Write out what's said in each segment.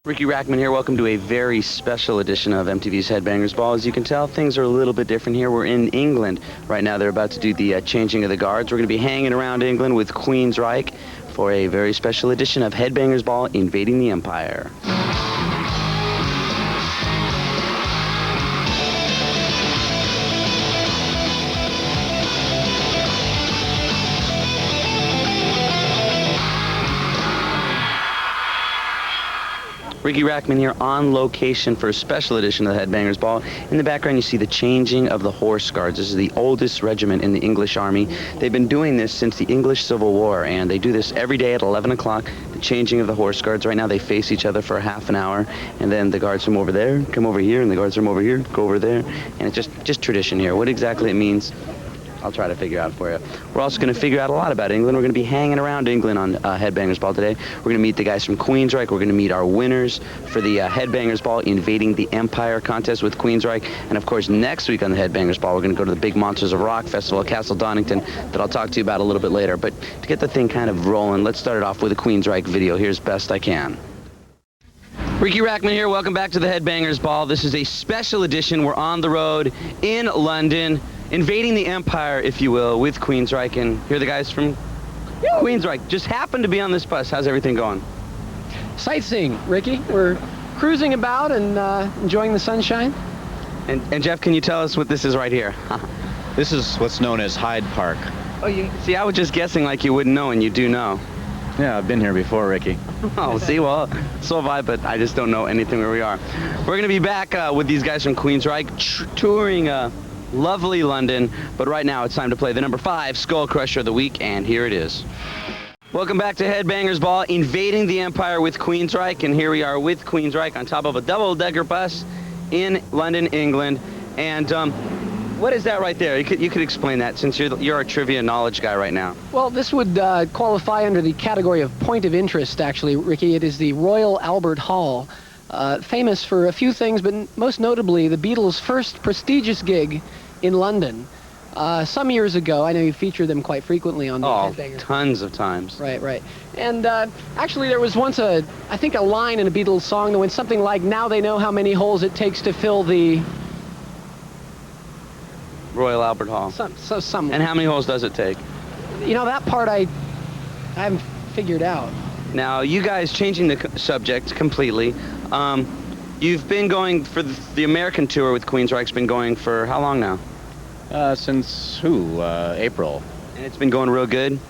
Ricky Rackman here. Welcome to a very special edition of MTV's Headbangers Ball. As you can tell, things are a little bit different here. We're in England right now. They're about to do the changing of the guards. We're going to be hanging around England with Queensryche for a very special edition of Headbangers Ball, Invading the Empire. Ricky Rackman here on location for a special edition of the Headbangers Ball. In the background you see the changing of the horse guards. This is the oldest regiment in the English Army. They've been doing this since the English Civil War, and they do this every day at 11 o'clock, the changing of the horse guards. Right now they face each other for a half an hour, and then the guards from over there come over here, and the guards from over here go over there, and it's just tradition here. What exactly it means, I'll try to figure out for you. We're also going to figure out a lot about England. We're going to be hanging around England on Headbangers Ball today. We're going to meet the guys from Queensryche. We're going to meet our winners for the Headbangers Ball Invading the Empire contest with Queensryche. And of course, next week on the Headbangers Ball, we're going to go to the Big Monsters of Rock Festival at Castle Donington that I'll talk to you about a little bit later. But to get the thing kind of rolling, let's start it off with a Queensryche video. Here's Best I Can. Ricky Rackman here. Welcome back to the Headbangers Ball. This is a special edition. We're on the road in London, invading the empire, if you will, with Queensryche. And here are the guys from Queensryche. Just happened to be on this bus. How's everything going? Sightseeing, Ricky. We're cruising about and enjoying the sunshine. And Jeff, can you tell us what this is right here? This is what's known as Hyde Park. Oh, you see, I was just guessing like you wouldn't know, and you do know. Yeah, I've been here before, Ricky. Oh, see, well, so have I, but I just don't know anything where we are. We're going to be back with these guys from Queensryche, touring lovely London, but right now it's time to play the number 5 Skull Crusher of the week, and here it is. Welcome back to Headbangers Ball, Invading the Empire with Queensryche, and here we are with Queensryche on top of a double-decker bus in London, England. And what is that right there? You could explain that, since you're a trivia knowledge guy right now. Well, this would qualify under the category of point of interest, actually, Ricky. It is the Royal Albert Hall, famous for a few things, but most notably the Beatles' first prestigious gig in London. Some years ago, I know you featured them quite frequently on the Headbangers. Tons of times. Right. And actually, there was once I think a line in a Beatles song that went something like, "Now they know how many holes it takes to fill the..." Royal Albert Hall. Some. And how many holes does it take? You know, that part I haven't figured out. Now, you guys, changing the subject completely, you've been going for the American tour with Queensryche's been going for how long now? Since April. And it's been going real good?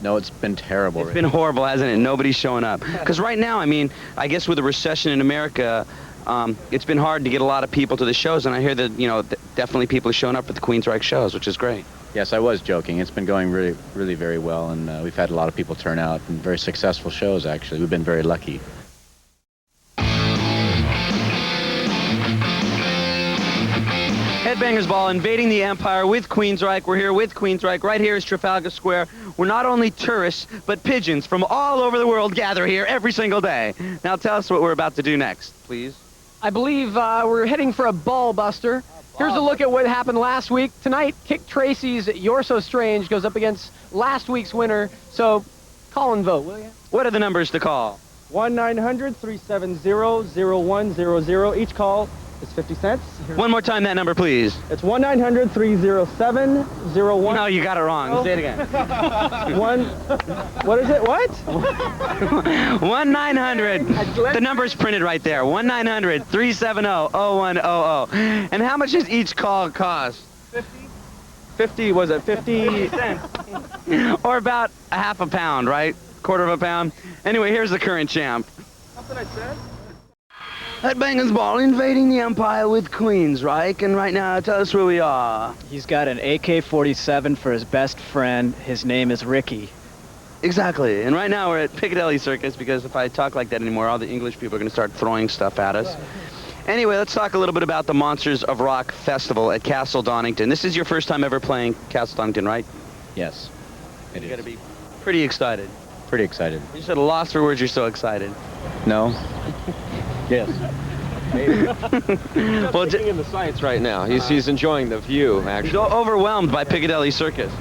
No, it's been terrible. It's been horrible, hasn't it? Nobody's showing up. Because right now, I mean, I guess with the recession in America, it's been hard to get a lot of people to the shows, and I hear that, you know, definitely people are showing up at the Queensryche shows, which is great. Yes, I was joking. It's been going really very well, and we've had a lot of people turn out, and very successful shows, actually. We've been very lucky. Headbangers Ball, Invading the Empire with Queensryche. We're here with Queensryche. Right here is Trafalgar Square. We're not only tourists, but pigeons from all over the world gather here every single day. Now tell us what we're about to do next, please. I believe we're heading for a ball buster. Here's a look at what happened last week. Tonight, Kick Tracy's You're So Strange goes up against last week's winner. So call and vote, will you? What are the numbers to call? 1-900-370-0100. Each call is 50 cents. One more time that number, please. It's 1-900-307-01. No, you got it wrong. Oh. Say it again. What is it? What? 1-900. The number's printed right there. 1-900-370-0100. And how much does each call cost? 50, was it 50 cents? Or about a half a pound, right? Quarter of a pound. Anyway, here's the current champ. Something I said? Headbangers Ball, Invading the Empire with Queensryche, and right now, tell us where we are. He's got an AK-47 for his best friend. His name is Ricky. Exactly, and right now we're at Piccadilly Circus, because if I talk like that anymore, all the English people are going to start throwing stuff at us. Anyway, let's talk a little bit about the Monsters of Rock Festival at Castle Donington. This is your first time ever playing Castle Donington, right? Yes, it is. You got to be pretty excited. Pretty excited. You said a loss for words, you're so excited. No? Yes. Well, taking in the sights right now. He's enjoying the view, actually. He's overwhelmed by Piccadilly Circus.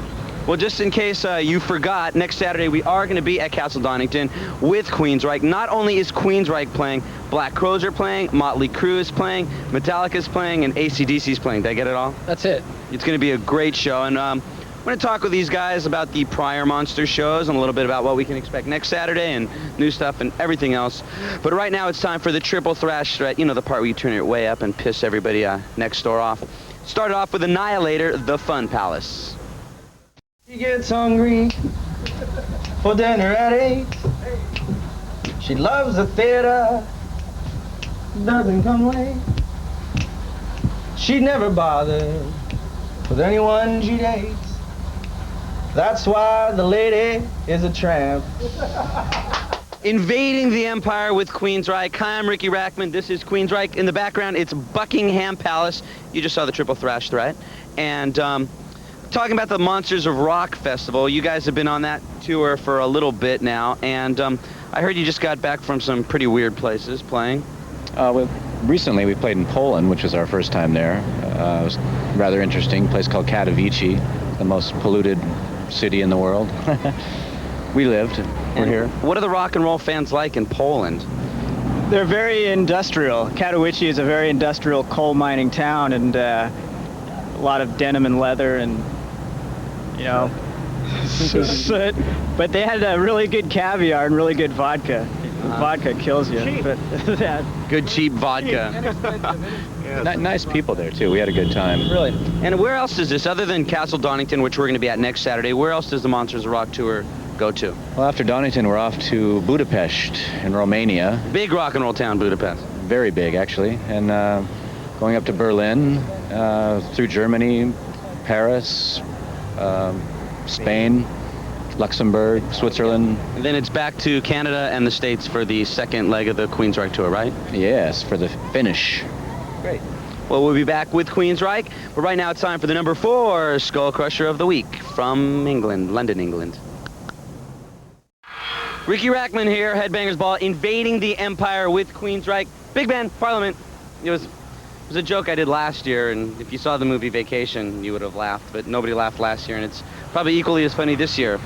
Well, just in case you forgot, next Saturday we are going to be at Castle Donington with Queensryche. Not only is Queensryche playing, Black Crowes are playing, Motley Crue is playing, Metallica's playing, and AC/DC's playing. Did I get it all? That's it. It's going to be a great show, and I'm going to talk with these guys about the prior Monster shows and a little bit about what we can expect next Saturday and new stuff and everything else. But right now it's time for the triple thrash threat, you know, the part where you turn it way up and piss everybody next door off. Started off with Annihilator, The Fun Palace. She gets hungry for dinner at 8. She loves the theater, doesn't come late. She never bothered with anyone she dates. That's why the lady is a tramp. Invading the Empire with Queensryche. Hi, I'm Ricky Rackman. This is Queensryche. In the background, it's Buckingham Palace. You just saw the triple thrash threat. And talking about the Monsters of Rock Festival, you guys have been on that tour for a little bit now. And I heard you just got back from some pretty weird places playing. Recently, we played in Poland, which was our first time there. It was rather interesting. A place called Katowice, the most polluted city in the world. We lived. We're here. What are the rock and roll fans like in Poland? They're very industrial. Katowice is a very industrial coal mining town, and a lot of denim and leather, and you know, soot. But they had a really good caviar and really good vodka. Vodka kills you. Cheap. But Good cheap vodka. Nice people there too. We had a good time. Really. And where else is this, other than Castle Donington, which we're going to be at next Saturday, where else does the Monsters of Rock tour go to? Well, after Donington, we're off to Budapest in Romania. Big rock and roll town, Budapest. Very big, actually. And going up to Berlin, through Germany, Paris, Spain, Luxembourg, Switzerland. And then it's back to Canada and the States for the second leg of the Queensryche tour, right? Yes, for the finish. Great. Well, we'll be back with Queensryche, but right now it's time for the number 4 Skull Crusher of the Week from England, London, England. Ricky Rackman here, Headbangers Ball, invading the Empire with Queensryche. Big band, Parliament. It was a joke I did last year, and if you saw the movie Vacation, you would have laughed, but nobody laughed last year, and it's probably equally as funny this year.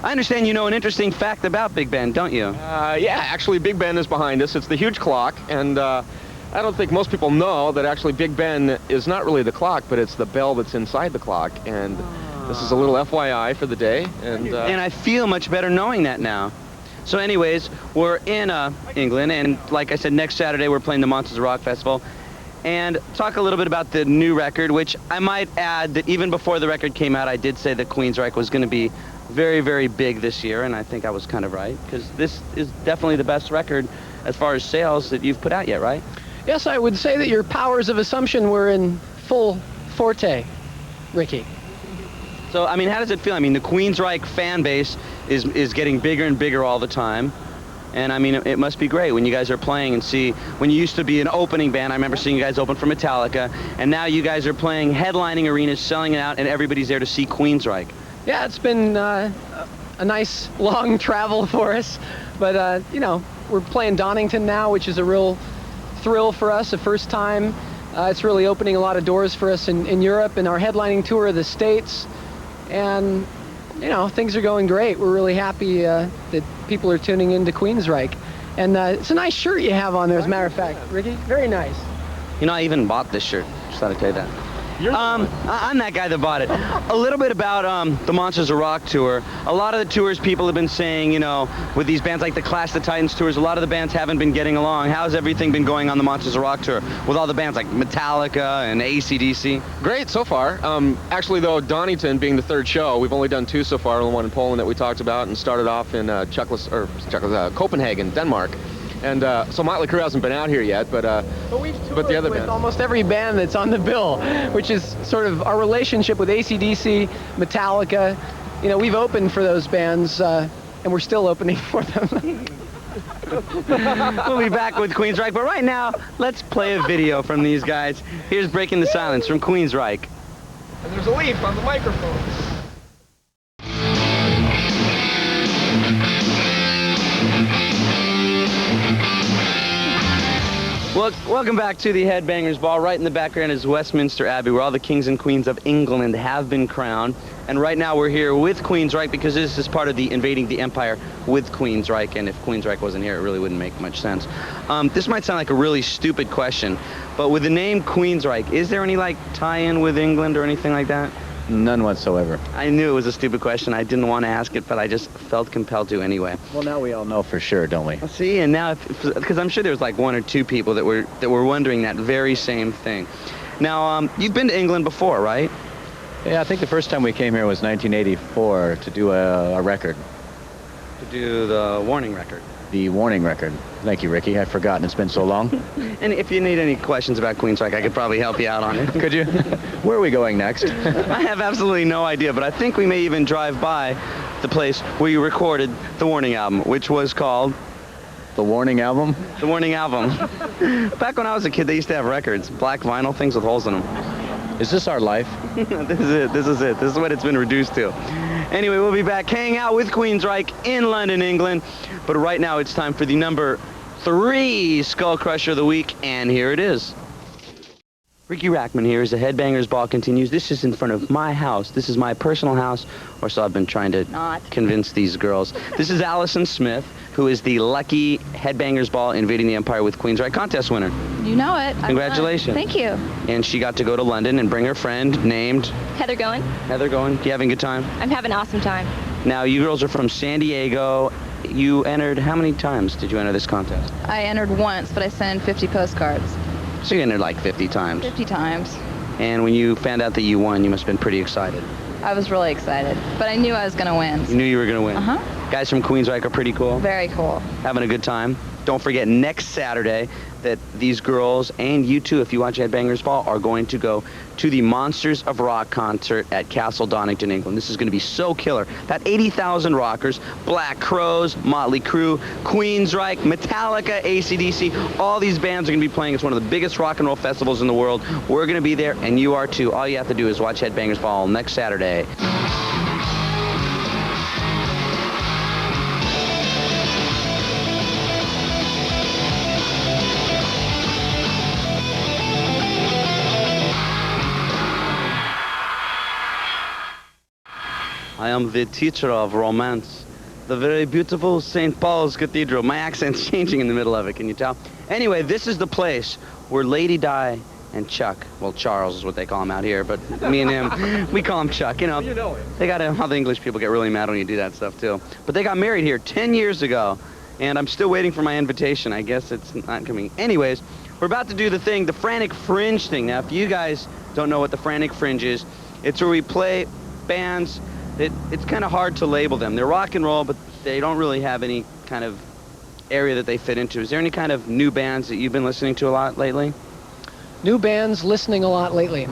I understand you know an interesting fact about Big Ben, don't you? Yeah, actually Big Ben is behind us. It's the huge clock, and I don't think most people know that actually Big Ben is not really the clock, but it's the bell that's inside the clock, and this is a little FYI for the day. And I feel much better knowing that now. So anyways, we're in England, and like I said, next Saturday we're playing the Monsters of Rock Festival. And talk a little bit about the new record, which I might add that even before the record came out, I did say that Queensryche was going to be very, very big this year, and I think I was kind of right, because this is definitely the best record as far as sales that you've put out yet, right? Yes, I would say that your powers of assumption were in full forte, Ricky. So, I mean, how does it feel? I mean, the Queensryche fan base is getting bigger and bigger all the time. And I mean, it must be great when you guys are playing and see, when you used to be an opening band, I remember seeing you guys open for Metallica, and now you guys are playing headlining arenas, selling it out, and everybody's there to see Queensryche. Yeah, it's been a nice long travel for us, but you know, we're playing Donington now, which is a real thrill for us, the first time. It's really opening a lot of doors for us in Europe, and our headlining tour of the States, and you know, things are going great. We're really happy that people are tuning into Queensryche. And it's a nice shirt you have on there, as a matter of fact, Ricky. Very nice. You know, I even bought this shirt. Just thought I'd tell you that. I'm that guy that bought it. A little bit about the Monsters of Rock tour. A lot of the tours people have been saying, you know, with these bands like the Clash the Titans tours, a lot of the bands haven't been getting along. How's everything been going on the Monsters of Rock tour with all the bands like Metallica and AC/DC? great so far. Actually, though, Donington being the third show, we've only done 2 so far. The one in Poland that we talked about, and started off in Copenhagen, Denmark. And so Motley Crue hasn't been out here yet, but we've toured but the other with bands. almost every band that's on the bill, which is sort of our relationship with AC/DC, Metallica. You know, we've opened for those bands, and we're still opening for them. We'll be back with Queensryche, but right now, let's play a video from these guys. Here's Breaking the Silence from Queensryche. And there's a leaf on the microphone. Welcome back to the Headbangers Ball. Right in the background is Westminster Abbey, where all the kings and queens of England have been crowned. And right now we're here with Queensryche because this is part of the Invading the Empire with Queensryche. And if Queensryche wasn't here, it really wouldn't make much sense. This might sound like a really stupid question, but with the name Queensryche, is there any like tie-in with England or anything like that? None whatsoever. I knew it was a stupid question. I didn't want to ask it, but I just felt compelled to anyway. Well, now we all know for sure, don't we? See, and now, because I'm sure there was like one or two people that were wondering that very same thing. Now, you've been to England before, right? Yeah, I think the first time we came here was 1984 to do a record. To do the Warning record. The Warning record. Thank you, Ricky. I've forgotten. It's been so long. And if you need any questions about Queensryche, I could probably help you out on it. Could you? Where are we going next? I have absolutely no idea, but I think we may even drive by the place where you recorded the Warning album, which was called... The Warning album? The Warning album. Back when I was a kid, they used to have records, black vinyl things with holes in them. Is this our life? This is it. This is it. This is what it's been reduced to. Anyway, we'll be back hanging out with Queensryche in London, England. But right now, it's time for the number 3 Skull Crusher of the week, and here it is. Ricky Rackman here as the Headbangers Ball continues. This is in front of my house. This is my personal house, or so I've been trying to convince these girls. This is Allison Smith, who is the lucky Headbangers Ball Invading the Empire with Queensryche contest winner. You know it. Congratulations. Thank you. And she got to go to London and bring her friend named... Heather going? Heather going. You having a good time? I'm having an awesome time. Now, you girls are from San Diego. You entered, how many times did you enter this contest? I entered once, but I sent 50 postcards. So you entered like 50 times. 50 times. And when you found out that you won, you must have been pretty excited. I was really excited, but I knew I was going to win. You knew you were going to win. Uh-huh. Guys from Queensryche are pretty cool. Very cool. Having a good time. Don't forget, next Saturday, that these girls, and you too, if you watch Headbangers Ball, are going to go to the Monsters of Rock concert at Castle Donington, England. This is going to be so killer. About 80,000 rockers, Black Crowes, Motley Crue, Queensryche, Metallica, AC/DC, all these bands are going to be playing. It's one of the biggest rock and roll festivals in the world. We're going to be there, and you are too. All you have to do is watch Headbangers Ball next Saturday. I am the teacher of romance. The very beautiful St. Paul's Cathedral. My accent's changing in the middle of it, can you tell? Anyway, this is the place where Lady Di and Chuck, well, Charles is what they call him out here, but me and him, we call him Chuck, you know. They got how the English people get really mad when you do that stuff, too. But they got married here 10 years ago, and I'm still waiting for my invitation. I guess it's not coming. Anyways, we're about to do the thing, the Frantic Fringe thing. Now, if you guys don't know what the Frantic Fringe is, it's where we play bands. It's kind of hard to label them. They're rock and roll, but they don't really have any kind of area that they fit into. Is there any kind of new bands that you've been listening to a lot lately? New bands listening a lot lately.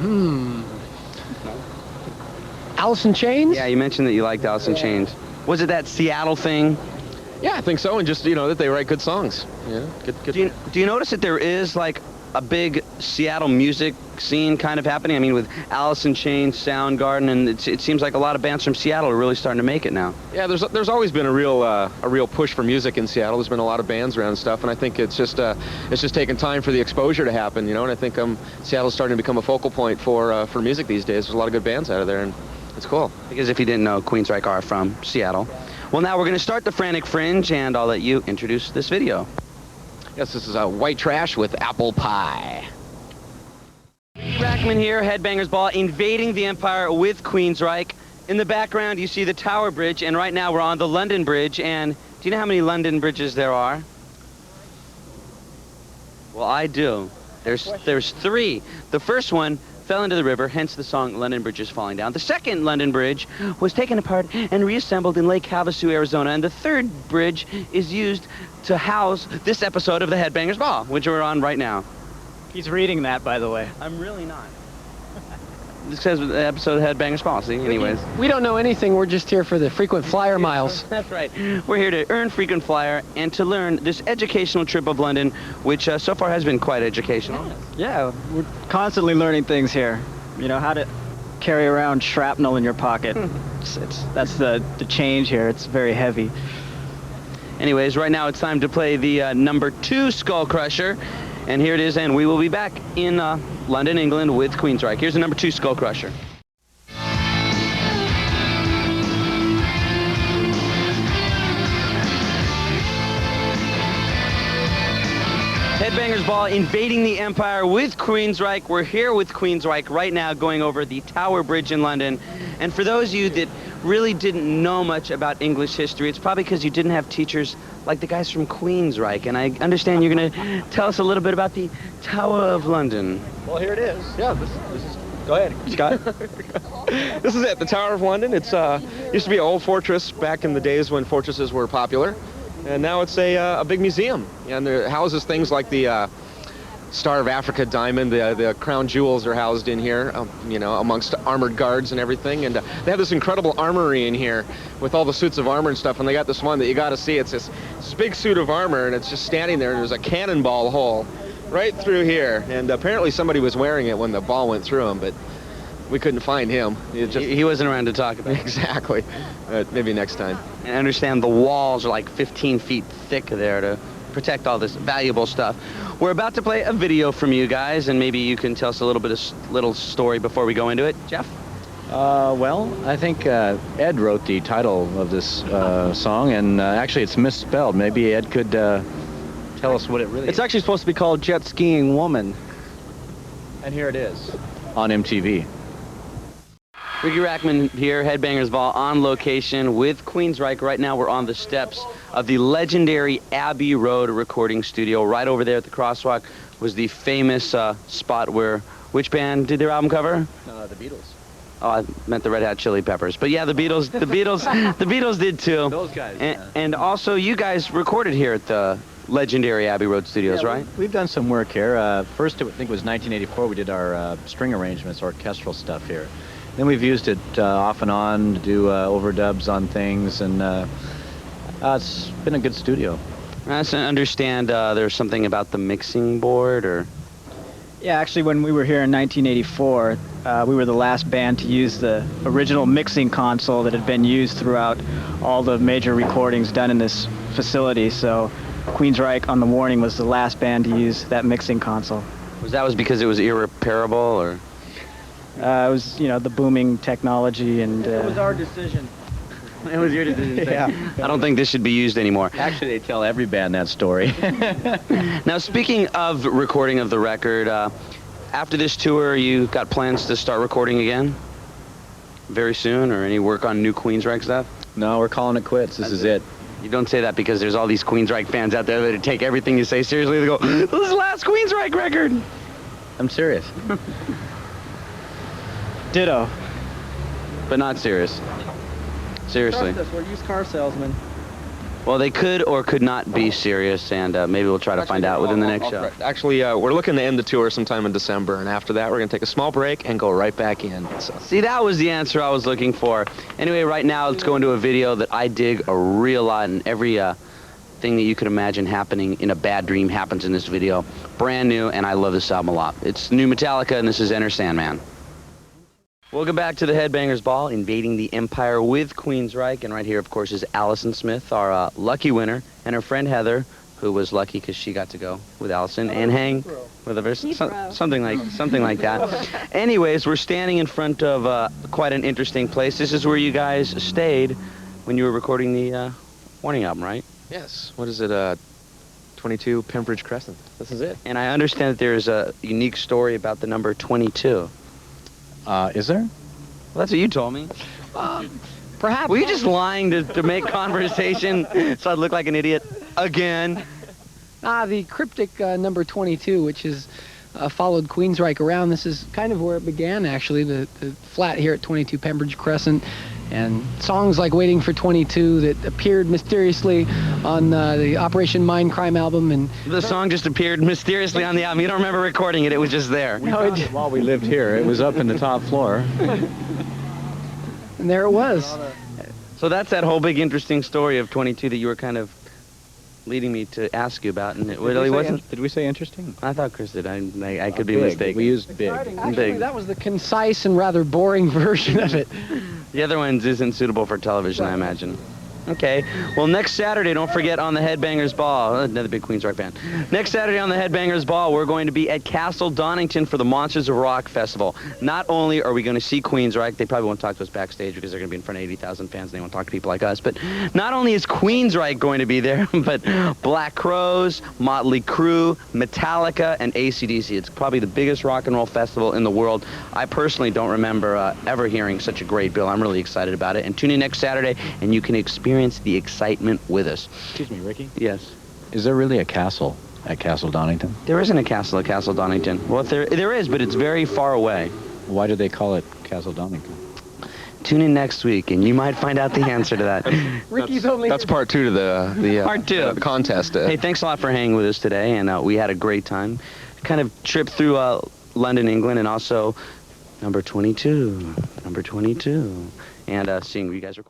Alice in Chains? Yeah, you mentioned that you liked Alice in Chains. Was it that Seattle thing? Yeah, I think so, and just, you know, that they write good songs. Yeah, good. Do you notice that there is, like, a big Seattle music scene kind of happening? I mean, with Alice in Chains, Soundgarden, and it seems like a lot of bands from Seattle are really starting to make it now. Yeah, there's always been a real push for music in Seattle. There's been a lot of bands around and stuff, and I think it's just taken time for the exposure to happen, you know. And I think Seattle's starting to become a focal point for music these days. There's a lot of good bands out of there, and it's cool. Because if you didn't know, Queensryche are from Seattle. Well, now we're going to start the Frantic Fringe, and I'll let you introduce this video. Yes, this is White Trash with Apple Pie. Rackman here, Headbangers Ball, invading the empire with Queensryche. In the background, you see the Tower Bridge, and right now we're on the London Bridge. And do you know how many London bridges there are? Well, I do. There's 3. The first one fell into the river, hence the song London Bridge is Falling Down. The second London Bridge was taken apart and reassembled in Lake Havasu, Arizona. And the third bridge is used to house this episode of the Headbangers Ball, which we're on right now. He's reading that, by the way. I'm really not. This says the episode of Headbangers Ball, see? Anyways. We don't know anything. We're just here for the frequent flyer miles. That's right. We're here to earn frequent flyer and to learn this educational trip of London, which so far has been quite educational. Yeah, we're constantly learning things here. You know, how to carry around shrapnel in your pocket. That's the change here. It's very heavy. Anyways, right now it's time to play the number 2 Skull Crusher. And here it is, and we will be back in London, England with Queensryche. Here's the number 2 Skull Crusher. Headbangers Ball, invading the empire with Queensryche. We're here with Queensryche right now going over the Tower Bridge in London. And for those of you that really didn't know much about English history, it's probably because you didn't have teachers like the guys from Queensryche. And I understand you're going to tell us a little bit about the Tower of London. Well, here it is. Yeah, this is... Go ahead, Scott. This is it, the Tower of London. It's used to be an old fortress back in the days when fortresses were popular. And now it's a big museum, and it houses things like the Star of Africa diamond. The crown jewels are housed in here, you know, amongst armored guards and everything. And they have this incredible armory in here with all the suits of armor and stuff. And they got this one that you got to see. It's this big suit of armor, and it's just standing there. And there's a cannonball hole right through here. And apparently somebody was wearing it when the ball went through him, but we couldn't find him. He wasn't around to talk about it. Exactly. Maybe next time. And I understand the walls are like 15 feet thick there to protect all this valuable stuff. We're about to play a video from you guys, and maybe you can tell us a little story before we go into it. Jeff? Well, I think Ed wrote the title of this song, and actually it's misspelled. Maybe Ed could tell us what it really is. It's actually supposed to be called Jet Skiing Woman. And here it is on MTV. Ricky Rackman here, Headbangers Ball, on location with Queensryche. Right now we're on the steps of the legendary Abbey Road recording studio. Right over there at the crosswalk was the famous spot where, which band did their album cover? The Beatles. Oh, I meant the Red Hot Chili Peppers. But yeah, the Beatles did too. Those guys, and also you guys recorded here at the legendary Abbey Road Studios, right? We've done some work here. First, I think it was 1984, we did our string arrangements, orchestral stuff here. Then we've used it off and on to do overdubs on things, and it's been a good studio. I understand there's something about the mixing board, or? Yeah, actually, when we were here in 1984, we were the last band to use the original mixing console that had been used throughout all the major recordings done in this facility. So Queensryche on the Warning was the last band to use that mixing console. Was because it was irreparable, or? It was, you know, the booming technology, and It was our decision. It was your decision. Yeah. I don't think this should be used anymore. Actually, they tell every band that story. Now, speaking of recording of the record, after this tour, you got plans to start recording again very soon, or any work on new Queensryche stuff? No, we're calling it quits. This is it. You don't say that because there's all these Queensryche fans out there that take everything you say seriously. They go, "This is the last Queensryche record." I'm serious. Ditto. But not serious. Seriously. Trust us, we're used car salesmen. Well, they could or could not be serious, and maybe we'll try to find out within the next show. Actually, we're looking to end the tour sometime in December, and after that, we're going to take a small break and go right back in. So. See, that was the answer I was looking for. Anyway, right now, let's go into a video that I dig a real lot, and every thing that you could imagine happening in a bad dream happens in this video. Brand new, and I love this album a lot. It's new Metallica, and this is Enter Sandman. Welcome back to the Headbangers Ball, invading the empire with Queensryche, and right here, of course, is Allison Smith, our lucky winner, and her friend Heather, who was lucky because she got to go with Allison and hang with her, something like that. Anyways, we're standing in front of quite an interesting place. This is where you guys stayed when you were recording the Warning album, right? Yes. What is it? 22 Pembridge Crescent. This is it. And I understand that there's a unique story about the number 22. Is there? Well, that's what you told me. Perhaps. Were you just lying to make conversation so I'd look like an idiot again? The cryptic number 22, which has followed Queensryche around. This is kind of where it began, actually, the flat here at 22 Pembridge Crescent. And songs like Waiting for 22 that appeared mysteriously on the Operation Mindcrime album. And the song just appeared mysteriously on the album. You don't remember recording it. It was just there. We found it while we lived here. It was up in the top floor. And there it was. So that's that whole big interesting story of 22 that you were kind of leading me to ask you about, and it really wasn't. Did we say interesting? I thought Chris did. I could be mistaken. We used big. Actually, that was the concise and rather boring version of it. The other ones isn't suitable for television, I imagine. Okay. Well, next Saturday, don't forget on the Headbangers Ball. Another big Queensryche fan. Next Saturday on the Headbangers Ball, we're going to be at Castle Donington for the Monsters of Rock Festival. Not only are we going to see Queensryche, they probably won't talk to us backstage because they're going to be in front of 80,000 fans and they won't talk to people like us, but not only is Queensryche going to be there, but Black Crowes, Motley Crue, Metallica, and AC/DC. It's probably the biggest rock and roll festival in the world. I personally don't remember ever hearing such a great bill. I'm really excited about it. And tune in next Saturday and you can experience the excitement with us. Excuse me, Ricky? Yes. Is there really a castle at Castle Donington? There isn't a castle at Castle Donington. Well, there is, but it's very far away. Why do they call it Castle Donington? Tune in next week, and you might find out the answer to that. Ricky's only. That's part 2 to the Part 2. the contest. Hey, thanks a lot for hanging with us today, and we had a great time. Kind of trip through London, England, and also number 22, and seeing you guys record.